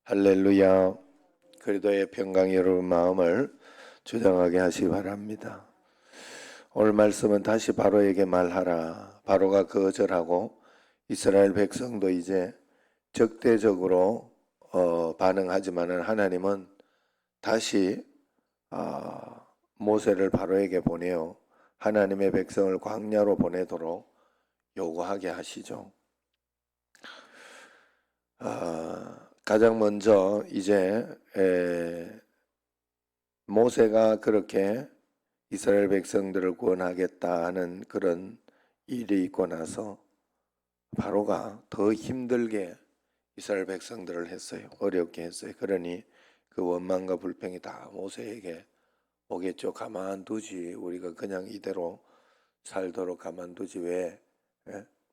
할렐루야. 그리스도의 평강이 여러분 마음을 주장하게 하시기 바랍니다. 오늘 말씀은 다시 바로에게 말하라. 바로가 거절하고 이스라엘 백성도 이제 적대적으로 반응하지만은 하나님은 다시 모세를 바로에게 보내어 하나님의 백성을 광야로 보내도록 요구하게 하시죠. 가장 먼저 이제 모세가 그렇게 이스라엘 백성들을 구원하겠다 하는 그런 일이 있고 나서 바로가 더 힘들게 이스라엘 백성들을 했어요. 어렵게 했어요. 그러니 그 원망과 불평이 다 모세에게 오겠죠. 가만두지, 우리가 그냥 이대로 살도록 가만두지 왜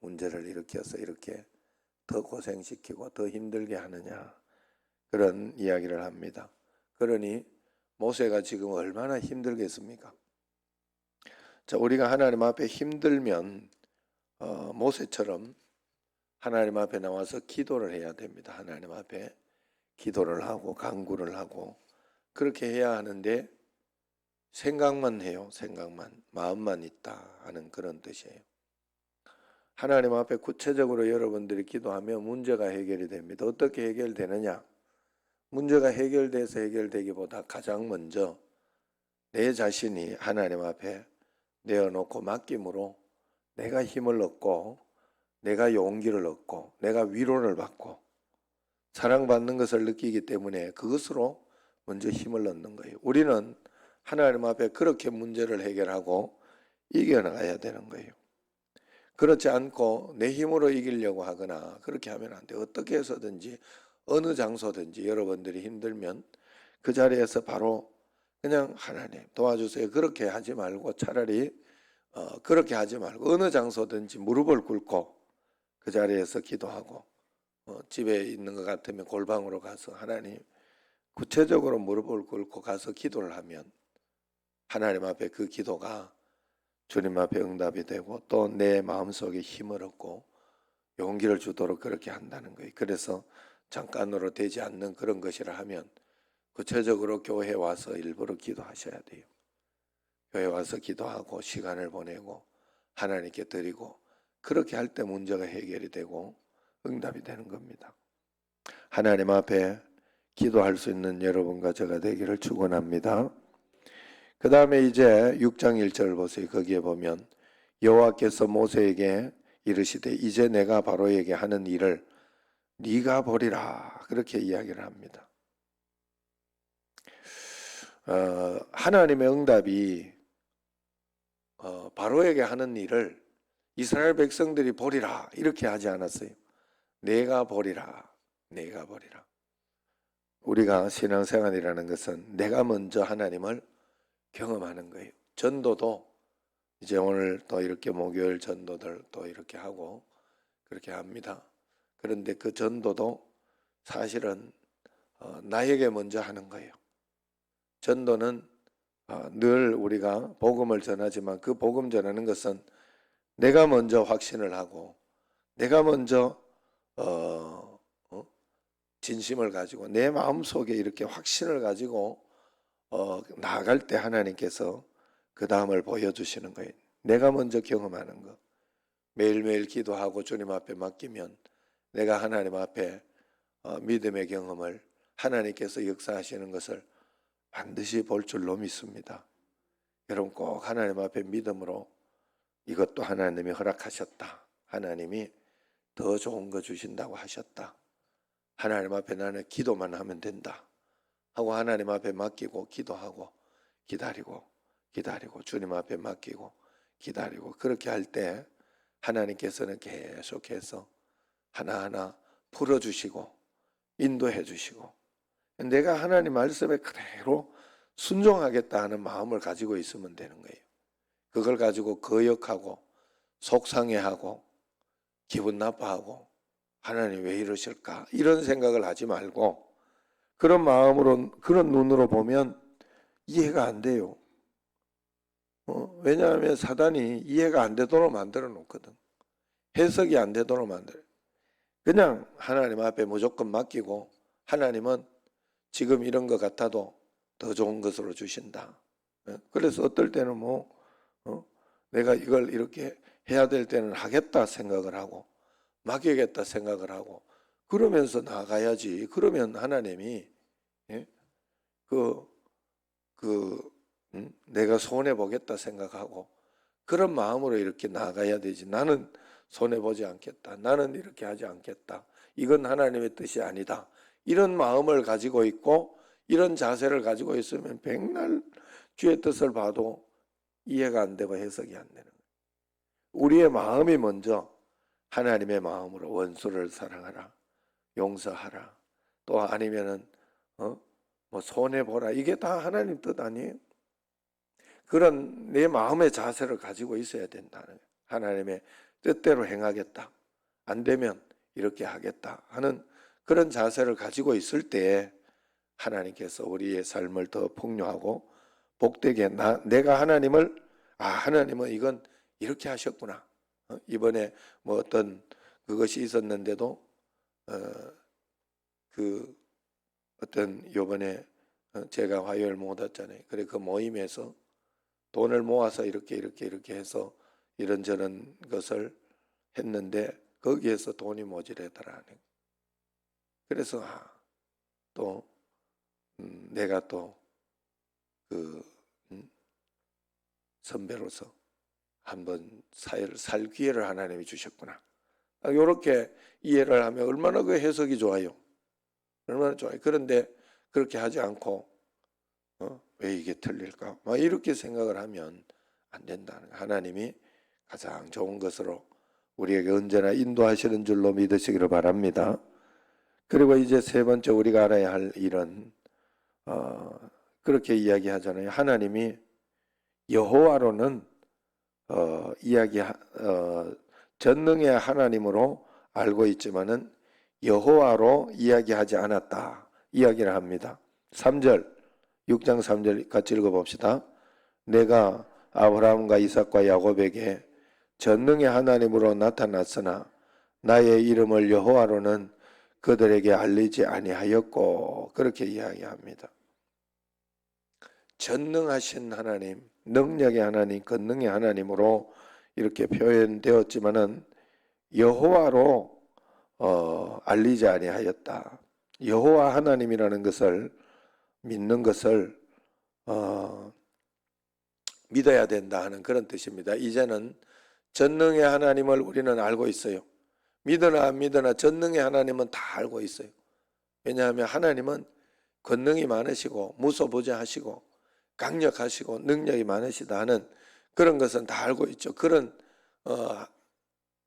문제를 일으켜서 이렇게 더 고생시키고 더 힘들게 하느냐, 그런 이야기를 합니다. 그러니 모세가 지금 얼마나 힘들겠습니까? 자, 우리가 하나님 앞에 힘들면 모세처럼 하나님 앞에 나와서 기도를 해야 됩니다. 하나님 앞에 기도를 하고 간구를 하고 그렇게 해야 하는데 생각만 해요. 생각만, 마음만 있다 하는 그런 뜻이에요. 하나님 앞에 구체적으로 여러분들이 기도하면 문제가 해결이 됩니다. 어떻게 해결되느냐? 문제가 해결돼서 해결되기보다 가장 먼저 내 자신이 하나님 앞에 내어놓고 맡김으로 내가 힘을 얻고 내가 용기를 얻고 내가 위로를 받고 사랑받는 것을 느끼기 때문에 그것으로 먼저 힘을 얻는 거예요. 우리는 하나님 앞에 그렇게 문제를 해결하고 이겨나가야 되는 거예요. 그렇지 않고 내 힘으로 이기려고 하거나 그렇게 하면 안 돼요. 어떻게 해서든지 어느 장소든지 여러분들이 힘들면 그 자리에서 바로 그냥 하나님 도와주세요. 그렇게 하지 말고 차라리 그렇게 하지 말고 어느 장소든지 무릎을 꿇고 그 자리에서 기도하고 집에 있는 것 같으면 골방으로 가서 하나님 구체적으로 무릎을 꿇고 가서 기도를 하면 하나님 앞에 그 기도가 주님 앞에 응답이 되고 또 내 마음속에 힘을 얻고 용기를 주도록 그렇게 한다는 거예요. 그래서 잠깐으로 되지 않는 그런 것이라 하면 구체적으로 교회에 와서 일부러 기도하셔야 돼요. 교회 와서 기도하고 시간을 보내고 하나님께 드리고 그렇게 할 때 문제가 해결이 되고 응답이 되는 겁니다. 하나님 앞에 기도할 수 있는 여러분과 제가 되기를 축원합니다. 그 다음에 이제 6장 1절 보세요. 거기에 보면 여호와께서 모세에게 이르시되 이제 내가 바로에게 하는 일을 네가 보리라, 그렇게 이야기를 합니다. 하나님의 응답이 바로에게 하는 일을 이스라엘 백성들이 보리라 이렇게 하지 않았어요. 내가 보리라, 내가 보리라. 우리가 신앙생활이라는 것은 내가 먼저 하나님을 경험하는 거예요. 전도도 이제 오늘 또 이렇게 목요일 전도들 또 이렇게 하고 그렇게 합니다. 그런데 그 전도도 사실은 나에게 먼저 하는 거예요. 전도는 늘 우리가 복음을 전하지만 그 복음 전하는 것은 내가 먼저 확신을 하고 내가 먼저 진심을 가지고 내 마음속에 이렇게 확신을 가지고 나아갈 때 하나님께서 그 다음을 보여주시는 거예요. 내가 먼저 경험하는 것. 매일매일 기도하고 주님 앞에 맡기면 내가 하나님 앞에 믿음의 경험을 하나님께서 역사하시는 것을 반드시 볼 줄로 믿습니다. 여러분 꼭 하나님 앞에 믿음으로 이것도 하나님이 허락하셨다. 하나님이 더 좋은 거 주신다고 하셨다. 하나님 앞에 나는 기도만 하면 된다 하고 하나님 앞에 맡기고 기도하고 기다리고 주님 앞에 맡기고 기다리고 그렇게 할 때 하나님께서는 계속해서 하나하나 풀어주시고 인도해 주시고 내가 하나님 말씀에 그대로 순종하겠다 하는 마음을 가지고 있으면 되는 거예요. 그걸 가지고 거역하고 속상해하고 기분 나빠하고 하나님 왜 이러실까 이런 생각을 하지 말고 그런 마음으로 그런 눈으로 보면 이해가 안 돼요. 왜냐하면 사단이 이해가 안 되도록 만들어 놓거든. 해석이 안 되도록 만들어요. 그냥 하나님 앞에 무조건 맡기고 하나님은 지금 이런 것 같아도 더 좋은 것으로 주신다. 그래서 어떨 때는 내가 이걸 이렇게 해야 될 때는 하겠다 생각을 하고 맡기겠다 생각을 하고 그러면서 나가야지. 그러면 하나님이 예? 내가 손해 보겠다 생각하고 그런 마음으로 이렇게 나가야 되지. 나는 손해 보지 않겠다. 나는 이렇게 하지 않겠다. 이건 하나님의 뜻이 아니다. 이런 마음을 가지고 있고 이런 자세를 가지고 있으면 백날 주의 뜻을 봐도 이해가 안 되고 해석이 안 되는 거예요. 우리의 마음이 먼저 하나님의 마음으로 원수를 사랑하라, 용서하라, 또 아니면은 손해 보라. 이게 다 하나님 뜻 아니에요? 그런 내 마음의 자세를 가지고 있어야 된다는 거예요. 하나님의 뜻대로 행하겠다. 안 되면 이렇게 하겠다 하는 그런 자세를 가지고 있을 때 하나님께서 우리의 삶을 더 풍요하고 복되게 내가 하나님은 이건 이렇게 하셨구나. 이번에 어떤 그것이 있었는데도 요번에 제가 화요일 못 왔잖아요. 그래 그 모임에서 돈을 모아서 이렇게 해서 이런저런 것을 했는데 거기에서 돈이 모자라더라는. 그래서 또 내가 또 선배로서 한번 사회를 살 기회를 하나님이 주셨구나. 이렇게 이해를 하면 얼마나 그 해석이 좋아요. 얼마나 좋아요. 그런데 그렇게 하지 않고 왜 이게 틀릴까? 막 이렇게 생각을 하면 안 된다는 거예요. 하나님이 가장 좋은 것으로 우리에게 언제나 인도하시는 줄로 믿으시기를 바랍니다. 그리고 이제 세 번째 우리가 알아야 할 일은 그렇게 이야기하잖아요. 하나님이 여호와로는 전능의 하나님으로 알고 있지만은 여호와로 이야기하지 않았다. 이야기를 합니다. 3절, 6장 3절 같이 읽어봅시다. 내가 아브라함과 이삭과 야곱에게 전능의 하나님으로 나타났으나 나의 이름을 여호와로는 그들에게 알리지 아니하였고 그렇게 이야기합니다. 전능하신 하나님, 능력의 하나님, 권능의 하나님으로 이렇게 표현되었지만은 여호와로 알리지 아니하였다. 여호와 하나님이라는 것을 믿는 것을 믿어야 된다 하는 그런 뜻입니다. 이제는 전능의 하나님을 우리는 알고 있어요. 믿으나 안 믿으나 전능의 하나님은 다 알고 있어요. 왜냐하면 하나님은 권능이 많으시고 무소부재하시고 강력하시고 능력이 많으시다 하는 그런 것은 다 알고 있죠. 그런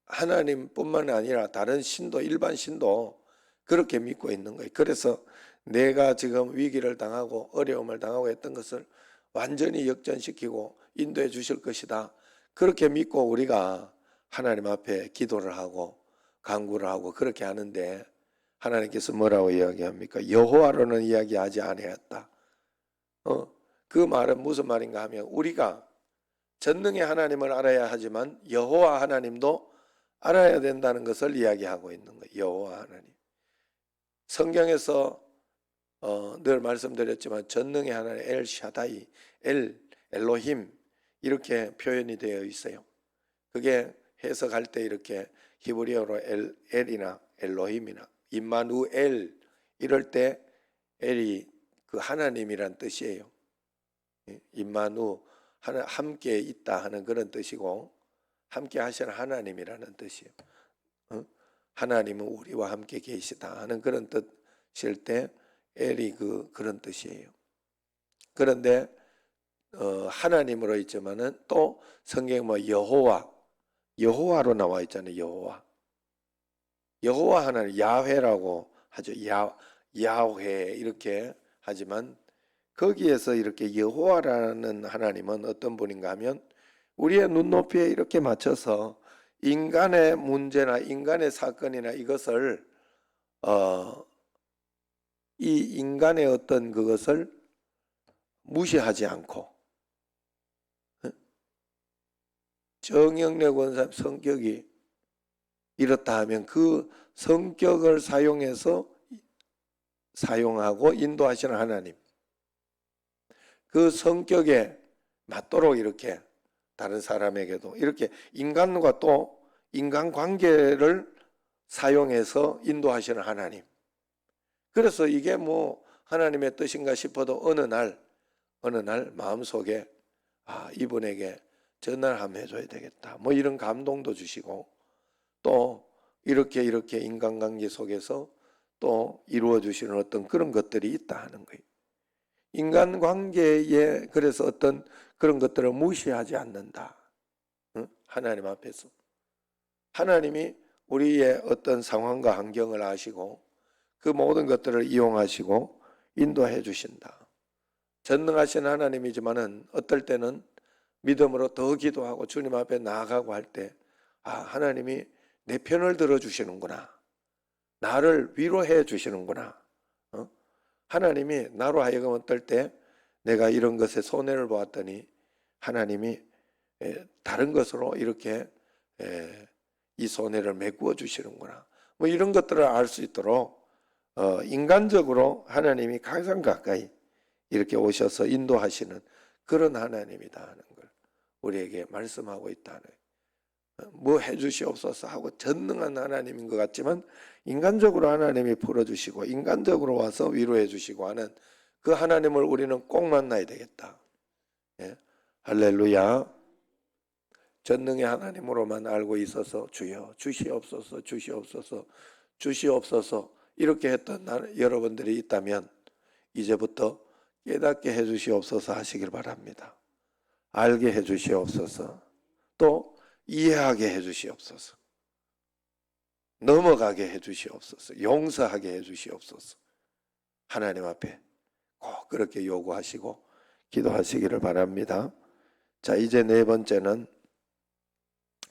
하나님뿐만 아니라 다른 신도, 일반 신도 그렇게 믿고 있는 거예요. 그래서 내가 지금 위기를 당하고 어려움을 당하고 했던 것을 완전히 역전시키고 인도해 주실 것이다. 그렇게 믿고 우리가 하나님 앞에 기도를 하고 간구를 하고 그렇게 하는데 하나님께서 뭐라고 이야기합니까? 여호와로는 이야기하지 아니했다. 그 말은 무슨 말인가 하면 우리가 전능의 하나님을 알아야 하지만 여호와 하나님도 알아야 된다는 것을 이야기하고 있는 거예요. 여호와 하나님. 성경에서 늘 말씀드렸지만 전능의 하나님 엘 샤다이, 엘로힘 이렇게 표현이 되어 있어요. 그게 해석할 때 이렇게 히브리어로 엘이나 엘로힘이나 임마누엘 이럴 때 엘이 그 하나님이란 뜻이에요. 임마누 함께 있다 하는 그런 뜻이고 함께 하시는 하나님이라는 뜻이에요. 하나님은 우리와 함께 계시다 하는 그런 뜻일 때 엘이 그런 뜻이에요. 그런데 하나님으로 있지만은 또 성경 여호와로 나와 있잖아요. 여호와 하나님 야훼라고 하죠. 야훼 이렇게 하지만 거기에서 이렇게 여호와라는 하나님은 어떤 분인가 하면 우리의 눈높이에 이렇게 맞춰서 인간의 문제나 인간의 사건이나 이것을 이 인간의 어떤 그것을 무시하지 않고 정영래 권사님 성격이 이렇다 하면 그 성격을 사용해서 사용하고 인도하시는 하나님, 그 성격에 맞도록 이렇게 다른 사람에게도 이렇게 인간과 또 인간관계를 사용해서 인도하시는 하나님. 그래서 이게 뭐 하나님의 뜻인가 싶어도 어느 날 마음속에 이분에게 전화를 한번 해줘야 되겠다, 뭐 이런 감동도 주시고, 또 이렇게 인간관계 속에서 또 이루어 주시는 어떤 그런 것들이 있다 하는 거예요. 인간관계에 그래서 어떤 그런 것들을 무시하지 않는다. 하나님 앞에서 하나님이 우리의 어떤 상황과 환경을 아시고 그 모든 것들을 이용하시고 인도해 주신다. 전능하신 하나님이지만은 어떨 때는 믿음으로 더 기도하고 주님 앞에 나아가고 할 때 하나님이 내 편을 들어주시는구나, 나를 위로해 주시는구나. 하나님이 나로 하여금 어떨 때 내가 이런 것에 손해를 보았더니 하나님이 다른 것으로 이렇게 이 손해를 메꾸어 주시는구나, 뭐 이런 것들을 알 수 있도록 인간적으로 하나님이 가장 가까이 이렇게 오셔서 인도하시는 그런 하나님이다 하는 걸 우리에게 말씀하고 있다는, 뭐 해주시옵소서 하고 전능한 하나님인 것 같지만 인간적으로 하나님이 풀어주시고 인간적으로 와서 위로해 주시고 하는 그 하나님을 우리는 꼭 만나야 되겠다. 예? 할렐루야. 전능의 하나님으로만 알고 있어서 주여 주시옵소서 주시옵소서 주시옵소서 이렇게 했던 여러분들이 있다면 이제부터 깨닫게 해주시옵소서 하시길 바랍니다. 알게 해주시옵소서, 또 이해하게 해주시옵소서, 넘어가게 해주시옵소서, 용서하게 해주시옵소서. 하나님 앞에 꼭 그렇게 요구하시고 기도하시기를 바랍니다. 자, 이제 네 번째는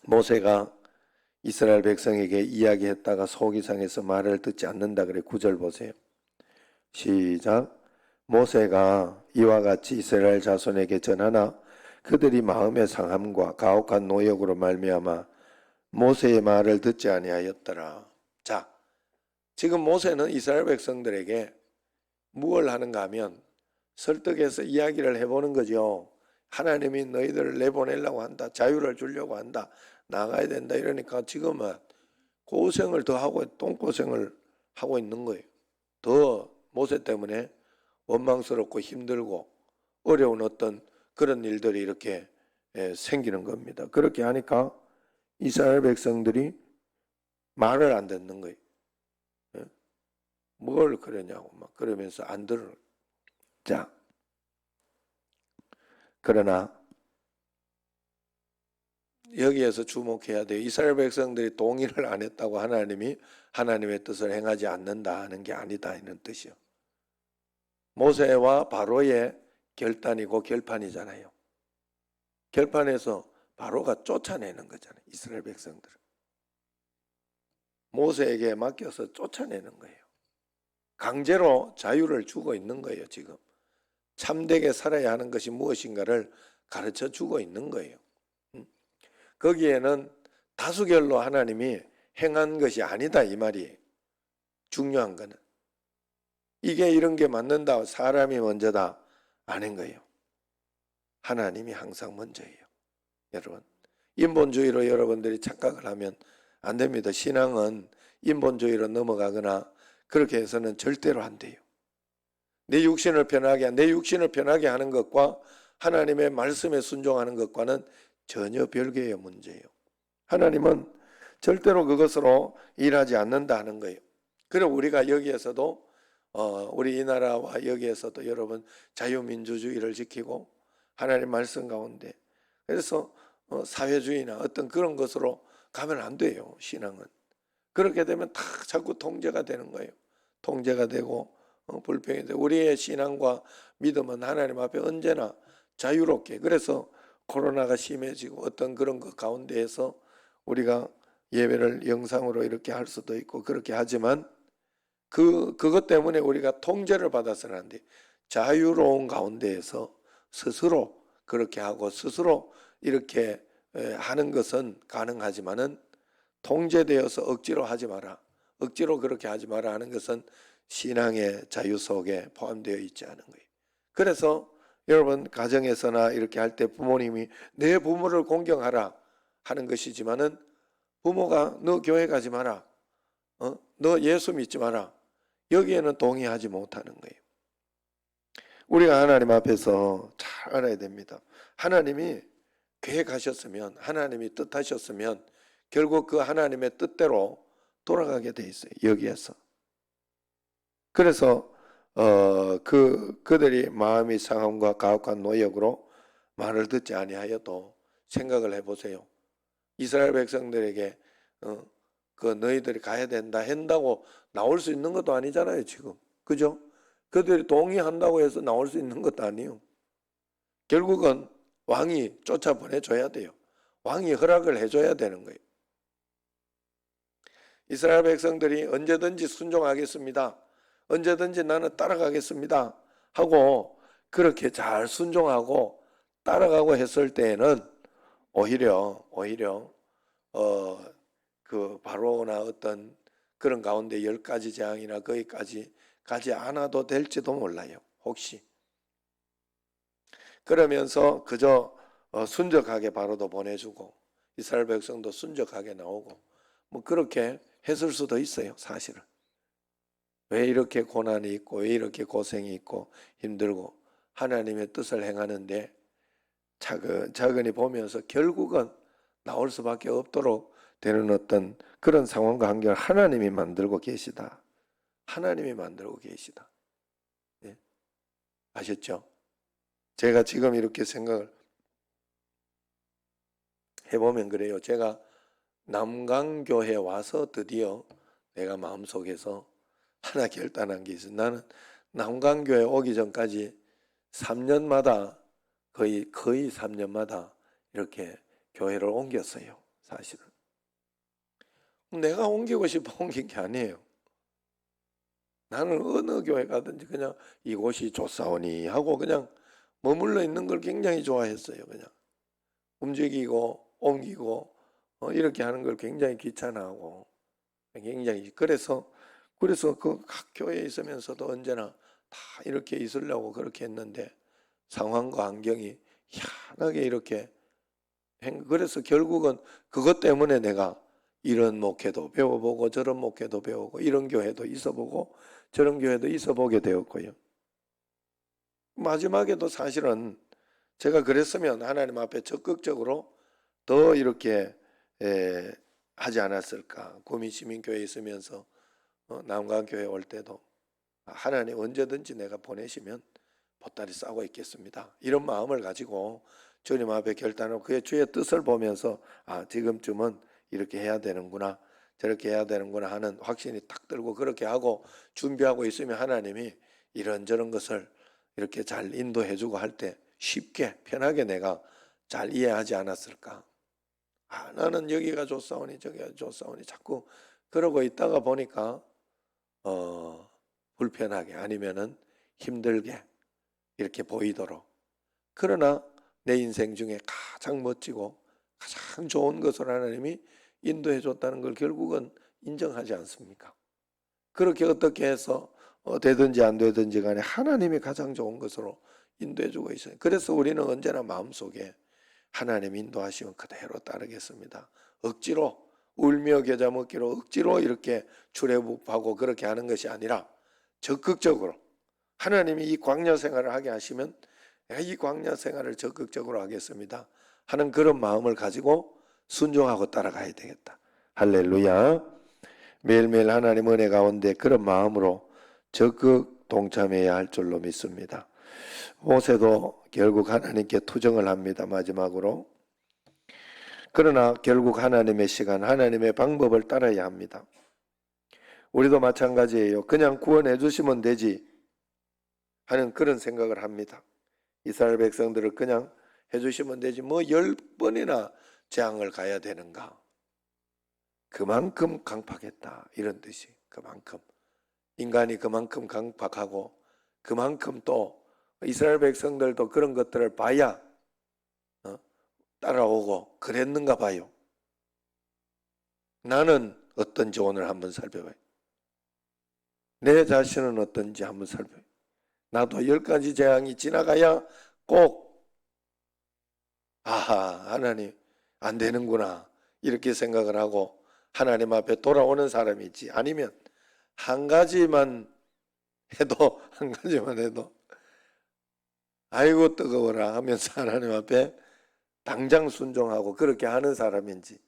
모세가 이스라엘 백성에게 이야기했다가 속이 상해서 말을 듣지 않는다 그래. 9절 보세요. 시작. 모세가 이와 같이 이스라엘 자손에게 전하나 그들이 마음의 상함과 가혹한 노역으로 말미암아 모세의 말을 듣지 아니하였더라. 자, 지금 모세는 이스라엘 백성들에게 무엇을 하는가 하면 설득해서 이야기를 해보는 거죠. 하나님이 너희들을 내보내려고 한다, 자유를 주려고 한다, 나가야 된다 이러니까 지금은 고생을 더 하고 똥고생을 하고 있는 거예요. 더 모세 때문에 원망스럽고 힘들고 어려운 어떤 그런 일들이 이렇게 생기는 겁니다. 그렇게 하니까 이스라엘 백성들이 말을 안 듣는 거예요. 뭘 그러냐고 막 그러면서 안 들어요. 자, 그러나 여기에서 주목해야 돼요. 이스라엘 백성들이 동의를 안 했다고 하나님이 하나님의 뜻을 행하지 않는다 하는 게 아니다 이런 뜻이요. 모세와 바로의 결단이고 결판이잖아요. 결판에서 바로가 쫓아내는 거잖아요. 이스라엘 백성들을 모세에게 맡겨서 쫓아내는 거예요. 강제로 자유를 주고 있는 거예요. 지금 참되게 살아야 하는 것이 무엇인가를 가르쳐 주고 있는 거예요. 거기에는 다수결로 하나님이 행한 것이 아니다 이 말이에요. 중요한 거는 이게 이런 게 맞는다, 사람이 먼저다 아닌 거예요. 하나님이 항상 먼저예요. 여러분, 인본주의로 여러분들이 착각을 하면 안 됩니다. 신앙은 인본주의로 넘어가거나 그렇게 해서는 절대로 안 돼요. 내 육신을 편하게 하는 것과 하나님의 말씀에 순종하는 것과는 전혀 별개의 문제예요. 하나님은 절대로 그것으로 일하지 않는다 하는 거예요. 그리고 우리가 여기에서도 우리 이 나라와 여기에서도 여러분 자유민주주의를 지키고 하나님 말씀 가운데, 그래서 사회주의나 어떤 그런 것으로 가면 안 돼요. 신앙은 그렇게 되면 다 자꾸 통제가 되는 거예요. 통제가 되고 불평이 되고. 우리의 신앙과 믿음은 하나님 앞에 언제나 자유롭게, 그래서 코로나가 심해지고 어떤 그런 것 가운데에서 우리가 예배를 영상으로 이렇게 할 수도 있고 그렇게 하지만 그것 때문에 우리가 통제를 받아서는 안 돼. 자유로운 가운데에서 스스로 그렇게 하고 스스로 이렇게 하는 것은 가능하지만은 통제되어서 억지로 하지 마라, 억지로 그렇게 하지 마라 하는 것은 신앙의 자유 속에 포함되어 있지 않은 거예요. 그래서 여러분 가정에서나 이렇게 할 때 부모님이 내 부모를 공경하라 하는 것이지만은 부모가 너 교회 가지 마라, 너 예수 믿지 마라, 여기에는 동의하지 못하는 거예요. 우리가 하나님 앞에서 잘 알아야 됩니다. 하나님이 계획하셨으면, 하나님이 뜻하셨으면 결국 그 하나님의 뜻대로 돌아가게 돼 있어요. 여기에서. 그래서 그들이 마음이 상함과 가혹한 노역으로 말을 듣지 아니하여도 생각을 해보세요. 이스라엘 백성들에게 그 너희들이 가야 된다 한다고 나올 수 있는 것도 아니잖아요, 지금. 그죠? 그들이 동의한다고 해서 나올 수 있는 것도 아니에요. 결국은 왕이 쫓아보내줘야 돼요. 왕이 허락을 해줘야 되는 거예요. 이스라엘 백성들이 언제든지 순종하겠습니다, 언제든지 나는 따라가겠습니다 하고 그렇게 잘 순종하고 따라가고 했을 때에는 오히려 그 바로나 어떤 그런 가운데 10가지 재앙이나 거기까지 가지 않아도 될지도 몰라요. 혹시. 그러면서 그저 순적하게 바로도 보내주고 이스라엘 백성도 순적하게 나오고 뭐 그렇게 했을 수도 있어요. 사실은. 왜 이렇게 고난이 있고 왜 이렇게 고생이 있고 힘들고 하나님의 뜻을 행하는데 차근히 보면서 결국은 나올 수밖에 없도록 되는 어떤 그런 상황과 환경을 하나님이 만들고 계시다. 하나님이 만들고 계시다. 예? 아셨죠? 제가 지금 이렇게 생각을 해보면 그래요. 제가 남강교회 와서 드디어 내가 마음속에서 하나 결단한 게 있어요. 나는 남강교회 오기 전까지 3년마다 거의 3년마다 이렇게 교회를 옮겼어요. 사실은. 내가 옮기고 싶어 옮긴 게 아니에요. 나는 어느 교회 가든지 그냥 이곳이 좋사오니 하고 그냥 머물러 있는 걸 굉장히 좋아했어요. 그냥 움직이고 옮기고 이렇게 하는 걸 굉장히 귀찮아하고 굉장히 그래서 그 각 교회에 있으면서도 언제나 다 이렇게 있으려고 그렇게 했는데 상황과 환경이 희한하게 이렇게 그래서 결국은 그것 때문에 내가 이런 목회도 배워보고 저런 목회도 배우고 이런 교회도 있어보고 저런 교회도 있어보게 되었고요. 마지막에도 사실은 제가 그랬으면 하나님 앞에 적극적으로 더 이렇게 하지 않았을까. 구미시민교회에 있으면서 남강교회 올 때도 하나님 언제든지 내가 보내시면 보따리 싸고 있겠습니다. 이런 마음을 가지고 주님 앞에 결단하고 그의 주의 뜻을 보면서 지금쯤은 이렇게 해야 되는구나 저렇게 해야 되는구나 하는 확신이 딱 들고 그렇게 하고 준비하고 있으면 하나님이 이런저런 것을 이렇게 잘 인도해주고 할 때 쉽게 편하게 내가 잘 이해하지 않았을까. 나는 여기가 좋사오니 저기가 좋사오니 자꾸 그러고 있다가 보니까 불편하게 아니면은 힘들게 이렇게 보이도록. 그러나 내 인생 중에 가장 멋지고 가장 좋은 것을 하나님이 인도해 줬다는 걸 결국은 인정하지 않습니까? 그렇게 어떻게 해서 되든지 안 되든지 간에 하나님이 가장 좋은 것으로 인도해 주고 있어요. 그래서 우리는 언제나 마음속에 하나님 인도하시면 그대로 따르겠습니다. 억지로 울며 겨자 먹기로 억지로 이렇게 출애굽하고 그렇게 하는 것이 아니라 적극적으로 하나님이 이 광야 생활을 하게 하시면 내가 이 광야 생활을 적극적으로 하겠습니다 하는 그런 마음을 가지고 순종하고 따라가야 되겠다. 할렐루야. 매일매일 하나님 은혜 가운데 그런 마음으로 적극 동참해야 할 줄로 믿습니다. 모세도 결국 하나님께 투정을 합니다. 마지막으로. 그러나 결국 하나님의 시간, 하나님의 방법을 따라야 합니다. 우리도 마찬가지예요. 그냥 구원해 주시면 되지 하는 그런 생각을 합니다. 이스라엘 백성들을 그냥 해주시면 되지 뭐 10번이나 재앙을 가야 되는가. 그만큼 강팍했다 이런 뜻이. 그만큼 인간이 그만큼 강팍하고 그만큼 또 이스라엘 백성들도 그런 것들을 봐야 따라오고 그랬는가 봐요. 나는 어떤지 오늘 한번 살펴봐요. 내 자신은 어떤지 한번 살펴요. 나도 10가지 재앙이 지나가야 꼭 아하, 하나님 안 되는구나 이렇게 생각을 하고 하나님 앞에 돌아오는 사람이지, 아니면 한 가지만 해도 한 가지만 해도 아이고 뜨거워라 하면서 하나님 앞에 당장 순종하고 그렇게 하는 사람인지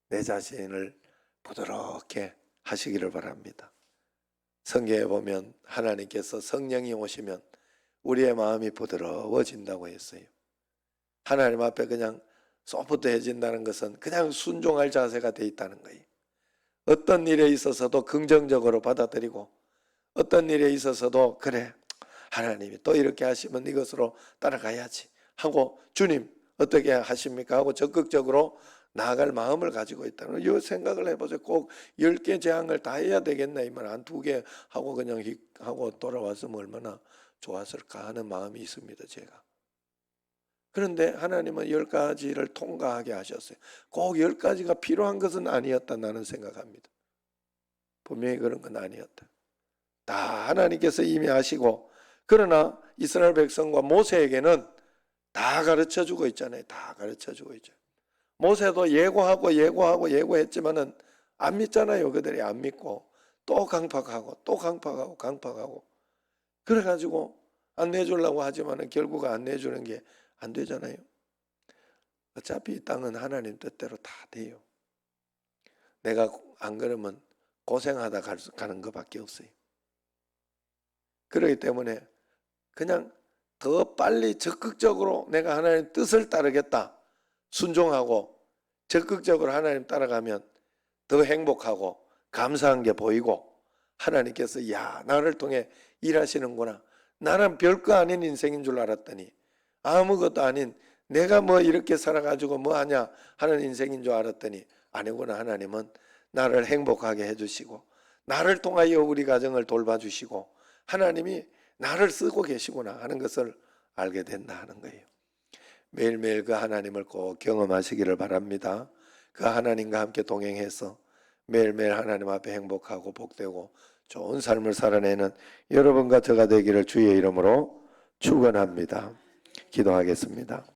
내 자신을 부드럽게 하시기를 바랍니다. 성경에 보면 하나님께서 성령이 오시면 우리의 마음이 부드러워진다고 했어요. 하나님 앞에 그냥 소프트해진다는 것은 그냥 순종할 자세가 돼 있다는 거예요. 어떤 일에 있어서도 긍정적으로 받아들이고, 어떤 일에 있어서도 그래 하나님이 또 이렇게 하시면 이것으로 따라가야지 하고, 주님 어떻게 하십니까 하고 적극적으로 나아갈 마음을 가지고 있다는 이 생각을 해보세요. 꼭 10개 재앙을 다 해야 되겠나, 이 말 한 2개 하고 그냥 하고 돌아왔으면 얼마나 좋았을까 하는 마음이 있습니다, 제가. 그런데 하나님은 10가지를 통과하게 하셨어요. 꼭 10가지가 필요한 것은 아니었다 나는 생각합니다. 분명히 그런 건 아니었다. 다 하나님께서 이미 하시고, 그러나 이스라엘 백성과 모세에게는 다 가르쳐주고 있잖아요. 다 가르쳐주고 있죠. 모세도 예고했지만은 안 믿잖아요. 그들이 안 믿고 또 강팍하고 또 강팍하고 그래가지고 안 내주려고 하지만은 결국 안 내주는 게 안 되잖아요. 어차피 이 땅은 하나님 뜻대로 다 돼요. 내가 안 그러면 고생하다 가는 것밖에 없어요. 그렇기 때문에 그냥 더 빨리 적극적으로 내가 하나님 뜻을 따르겠다 순종하고 적극적으로 하나님 따라가면 더 행복하고 감사한 게 보이고, 하나님께서 야 나를 통해 일하시는구나, 나는 별거 아닌 인생인 줄 알았더니 아무것도 아닌 내가 뭐 이렇게 살아가지고 뭐 하냐 하는 인생인 줄 알았더니 아니구나, 하나님은 나를 행복하게 해주시고 나를 통하여 우리 가정을 돌봐주시고 하나님이 나를 쓰고 계시구나 하는 것을 알게 된다 하는 거예요. 매일매일 그 하나님을 꼭 경험하시기를 바랍니다. 그 하나님과 함께 동행해서 매일매일 하나님 앞에 행복하고 복되고 좋은 삶을 살아내는 여러분과 저가 되기를 주의 이름으로 축원합니다. 기도하겠습니다.